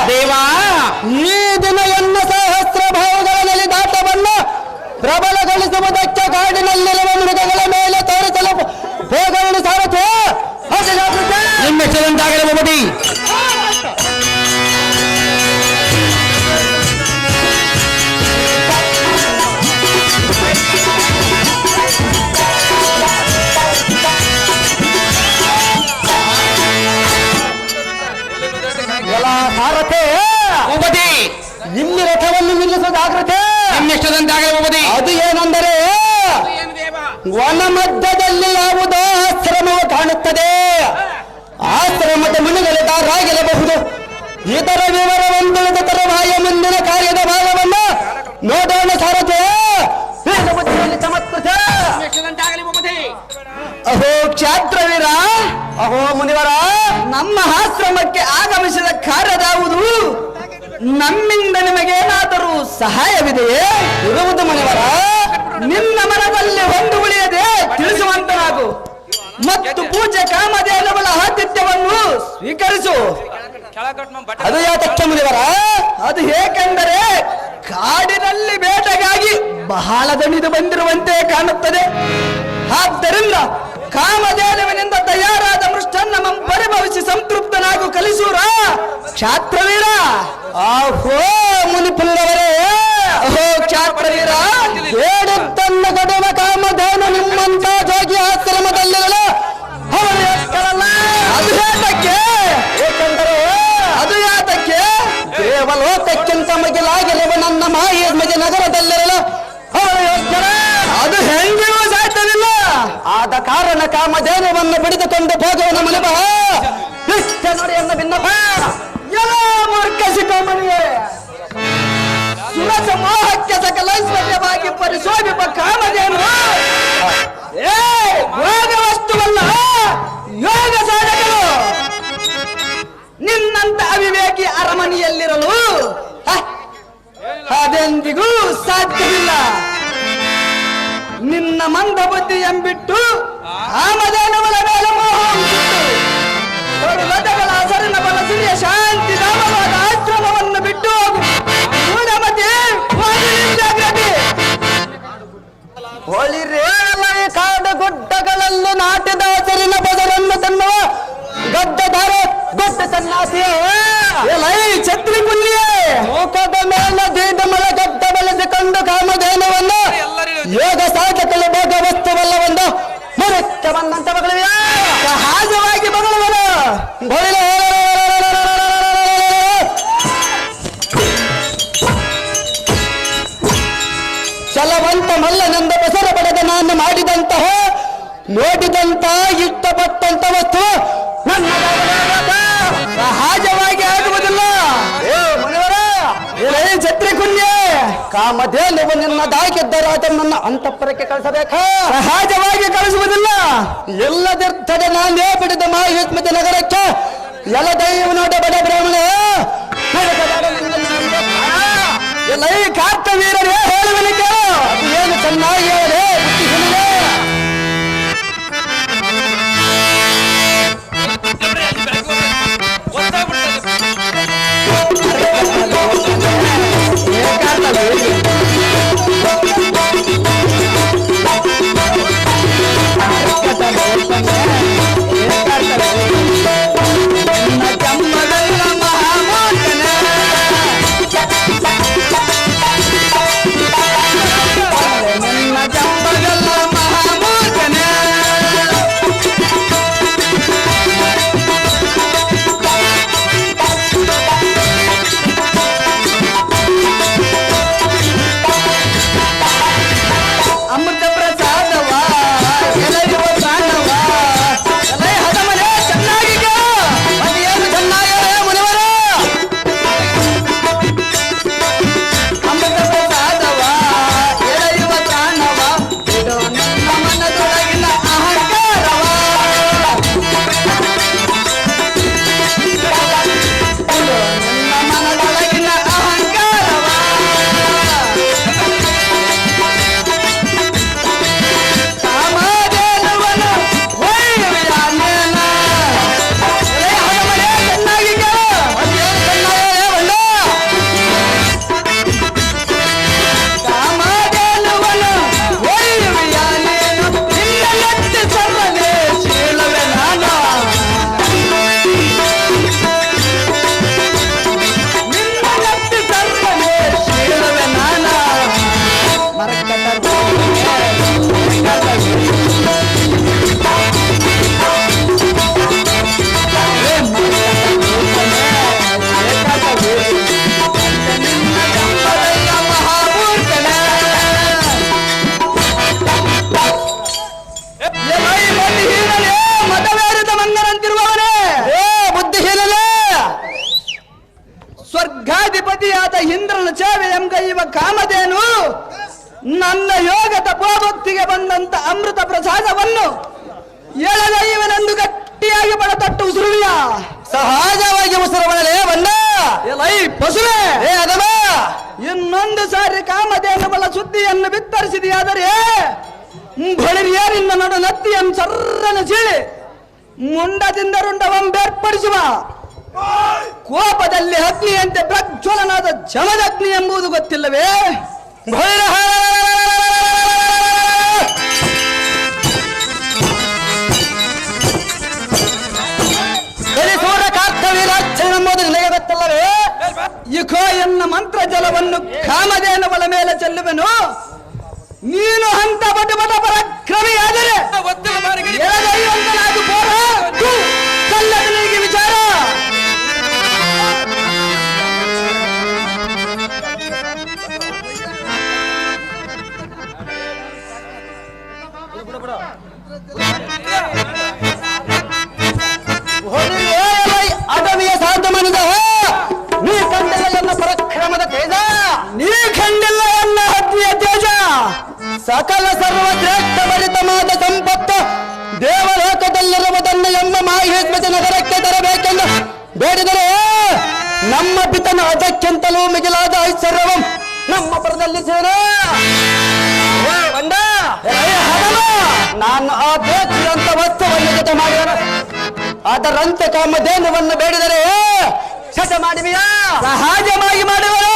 ದೇವಾ, ಈ ದಿನ ಎನ್ನ ಸಹಸ್ರ ಭಾವಗಳಲ್ಲಿ ದಾಟವನ್ನು ಪ್ರಬಲಗೊಳಿಸುವುದಕ್ಕೆ ಕಾಡಿನಲ್ಲಿರುವ ಮೃಗಗಳ ಮೇಲೆ ತೋರಿಸಲು ಹೋಗಲು ಸಾರಥಿ ನಿಮ್ಮೆಚ್ಚದಂತಾಗಲಿ. ಸಾರಥಿ ಭೂಪತಿ, ಇಲ್ಲಿ ರಥವನ್ನು ನಿಲ್ಲಿಸುವ ಜಾಗ್ರತೆ ನಿಮ್ಮೆಷ್ಟದಂತಾಗಲಿ. ಅದು ಏನೆಂದರೆ ವನ ಮಧ್ಯದಲ್ಲಿ ಯಾವುದೋ ಆಶ್ರಮವು ಕಾಣುತ್ತದೆ. ಆಶ್ರಮದ ಮುನಿಗಳಿಗಾಗಿರಬಹುದು. ಇದರ ವಿವರವನ್ನು ತರವಾಯ ಮುಂದಿನ ಕಾರ್ಯದ ಭಾಗವನ್ನು ನೋಡೋಣ ಸಾರಥಿ. ಚಮತ್ಕೃತ ಅಹೋ ಕ್ಷಾತ್ರವೀರ, ಅಹೋ ಮುನಿವರ, ನಮ್ಮ ಆಶ್ರಮಕ್ಕೆ ಆಗಮಿಸಿದ ಕಾರ್ಯದಾವುದು? ನಮ್ಮಿಂದ ನಿಮಗೇನಾದರೂ ಸಹಾಯವಿದೆಯೇ? ಇರುವುದು ಮುನಿವರ, ನಿನ್ನ ಮನದಲ್ಲಿ ಒಂದು ಉಳಿಯದೆ ತಿಳಿಸುವಂತನಾಗು ಮತ್ತು ಪೂಜೆ ಕಾಮಧೇನುಗಳ ಆತಿಥ್ಯವನ್ನು ಸ್ವೀಕರಿಸು. ಅದು ಯಾತಕ್ಕೆ ಮುನಿವರ? ಅದು ಏಕೆಂದರೆ ಕಾಡಿನಲ್ಲಿ ಬೇಟೆಗಾಗಿ ಬಹಳ ದಣಿದು ಬಂದಿರುವಂತೆ ಕಾಣುತ್ತದೆ. ಆದ್ದರಿಂದ ಕಾಮಧೇನುವಿನಿಂದ ತಯಾರಾದ ಮೃಷ್ಟನ್ನ ಪರಿಭವಿಸಿ ಸಂತೃಪ್ತನಾಗು ಕಲಿಸೂರ ಕ್ಷಾತ್ರವೀರ. ಆಹೋ ಮುನಿಪುಂಗವರೇ, ಅಹೋ ಕ್ಷಾತ್ರವೀರ, ಬೇಡುತ್ತನ್ನ ಕಡುವ ಕಾಮಧೇನು ನಿಮ್ಮಂತ ಜೋಗಿ ಆಶ್ರಮದಲ್ಲಿರಲ್ಲ. ಅವನು ಎಕ್ಕಳಲ್ಲ. ಅದು ಯಾತಕ್ಕೆ? ಏಕೆಂದರೆ ಅದು ಯಾತಕ್ಕೆ ದೇವಲೋಕಕ್ಕಿಂತ ಮಗಿಲಾಗಿರುವ ನನ್ನ ಮಾಹಿರ್ಮಜ ನಗರದಲ್ಲಿರಲ್ಲ. ಅವನು ಎಕ್ಕಳ. ಅದು ಹೆಂಗಿಗೂ ಸಾಧ್ಯವಿಲ್ಲ. ಆದ ಕಾರಣ ಕಾಮಧೇನುವನ್ನು ಬಿಡಿದುಕೊಂಡು ಹೋಗುವ ಮನೆಬ ಇಷ್ಟ ನೋಡಿ ಎನ್ನ ಭಿನ್ನಪ ಎಲ್ಲ ಮೂರ್ಖಸಿಕೊಂಬನಿಗೆ ಸುರಸ ಮೋಹಕ್ಕೆ ಸಕಲೈಶ್ವರ್ಯವಾಗಿ ಪರಿಶೋಭಿಪ ಕಾಮಧೇನು ಯೋಗ ವಸ್ತುವಲ್ಲ, ಯೋಗ ಸಾಧಕರು. ನಿನ್ನಂತ ಅವಿವೇಕಿ ಅರಮನೆಯಲ್ಲಿರಲು ಅದೆಂದಿಗೂ ಸಾಧ್ಯವಿಲ್ಲ. ನಿನ್ನ ಮಂದ ಬುದ್ಧಿ ಎಂಬಿಟ್ಟು ಕಾಮಧೇನುಗಳ ಮೇಲೆ ಮೋಹ ಲತೆಗಳ ಹಸರಿನ ಬಲ ಸಿರಿಯ ಶಾಂತಿ ಧಾಮವಾದ ಆಶ್ರಮವನ್ನು ಬಿಟ್ಟು ಹೋಗು. ಮೂಢಮತಿ ಜಾಗ್ರತೆ. ಹೊಳಿರೇಳ ಕಾಡು ಗುಡ್ಡಗಳಲ್ಲಿ ನಾಟಿದ ಹಸರಿನ ಬದಲನ್ನು ತನ್ನುವ ಗಡ್ಡದಾರ ಗೊಡ್ಡ ಸನ್ಯಾಸಿ ಛತ್ರಿ ಪುಲ್ಲಿಯೇ ಮುಖದ ಮೇಲೆ ದೀದ ಮಳೆ ಗಡ್ಡ ಬೆಳೆಸಿಕೊಂಡು ಕಾಮಧೇನುವನ್ನು ಯೋಗ ಸಾಧಕಲು ಭೋಗ ವಸ್ತುವಲ್ಲವೆಂದು ಮುರುತ್ತವನ್ನಂತ ಮಗಳಿವೆ ಸಹಜವಾಗಿ ಮಗಳವನು ಚಲವಂತ ಮಲ್ಲನೆಂದ ಹೆಸರು ಪಡೆದ ನಾನು ಮಾಡಿದಂತಹ ನೋಡಿದಂತ ಇಷ್ಟಪಟ್ಟಂತ ವಸ್ತು ನನ್ನ ಸಹಜವಾಗಿ ಆಗುವುದಿಲ್ಲ. ಛತ್ರಿ ಕುನ್ಯೆ, ಕಾಮಧೇನುವು ನಿನ್ನದಾಗಿದ್ದರೆ ಅದನ್ನು ಅಂತಃಪುರಕ್ಕೆ ಕಳಿಸಬೇಕಾ? ಸಹಜವಾಗಿ ಕಳಿಸುವುದಿಲ್ಲ. ಎಲ್ಲದಿರ್ತದೆ ನಾನೇ ಬಿಡಿದ ಮಾಹಿಸ್ಮತಿ ನಗರಕ್ಕೆ ಎಲ್ಲ ದೈವ ನೋಡ ಬಡ ಬ್ರಾಹ್ಮಣ ಎಲ್ಲ ಈ ಕಾರ್ತವೀರರೇ ಹೇಳುವನಿಗೆ ಏನು ಚೆನ್ನಾಗಿ ಹೇಳೇ ಇಂದ್ರನ ಸೇವೆ ಎಂಗೈವ ಕಾಮಧೇನು ನನ್ನ ಯೋಗ ತಪೋಭಕ್ತಿಗೆ ಬಂದಂತ ಅಮೃತ ಪ್ರಸಾದವನ್ನು ಎಳಗೈವನೆಂದು ಗಟ್ಟಿಯಾಗಿ ಬಡತಟ್ಟು ಉಸಿರುವಿಯ ಸಹಜವಾಗಿ ಉಸಿರವಣಲೇ ಬಂದ ಎಲೈ ಪಶುವೆ ಏ ಅದಮ ಇನ್ನೊಂದು ಸಾರಿ ಕಾಮಧೇನುಗಳ ಸುದ್ದಿಯನ್ನು ಬಿತ್ತರಿಸಿದೆಯಾದರೆ ಬಳಿರಿಯ ನಿನ್ನ ನಡು ನತ್ತಿಯನ್ನು ಸರ್ರನ ಸೀಳಿ ಮುಂಡದಿಂದ ರುಂಡವಂ ಬೇರ್ಪಡಿಸುವ ಕೋಪದಲ್ಲಿ ಅಗ್ನಿಯಂತೆ ಪ್ರಜ್ವಲನಾದ ಜಮದಗ್ನಿ ಎಂಬುದು ಗೊತ್ತಿಲ್ಲವೇ ಕಲಿಸೂರ ಕಾರ್ತವೀರಾಕ್ಷಣ ಎಂಬುದು ನಿನಗೆ ಗೊತ್ತಲ್ಲವೇ ಇಖೋ ಎನ್ನ ಮಂತ್ರ ಜಲವನ್ನು ಕಾಮಧೇನುಗಳ ಮೇಲೆ ಚೆಲ್ಲುವೆನು ನೀನು ಹಂತ ಬಟ ಬಟ ಪರಾಕ್ರಮಿಯಾದರೆ ಎಡಗೈವಂತನಾಗಿ ಬೋರ ಕಲ್ಲದನಿಗೆ ವಿಚಾರ ಅಡವಿಯ ಸಾಧ ಮನಿದ ನೀ ಕಂಡಿಲ್ಲ ಎನ್ನ ಪರಾಕ್ರಮದ ತೇಜ ನೀ ಕಂಡಿಲ್ಲ ಎನ್ನ ಹದ್ದಿಯ ತೇಜ ಸಕಲ ಸರ್ವಶ್ರೇಷ್ಠ ಭರಿತವಾದ ಸಂಪತ್ತು ದೇವಲೋಕದಲ್ಲಿರುವುದನ್ನು ಎಂಬ ಮಾಹಿಷ್ಮತಿ ನಗರಕ್ಕೆ ತರಬೇಕೆಂದು ಬೇಡಿದರೆ ನಮ್ಮ ಪಿತನ ಅದಕ್ಕಿಂತಲೂ ಮಿಗಿಲಾದ ಐಶ್ವರ್ಯವು ನಮ್ಮ ಪರದಲ್ಲಿ ಸೇರ ನಾನು ಆ ಬೇಕಿದಂತ ವಸ್ತುವನ್ನು ಜೊತೆ ಮಾಡಿದ ಅದರಂತೆ ಕಾಮಧೇನುವನ್ನು ಬೇಡಿದರೆ ಶತ ಮಾಡುವಿಯಾ ಸಹಜವಾಗಿ ಮಾಡುವರು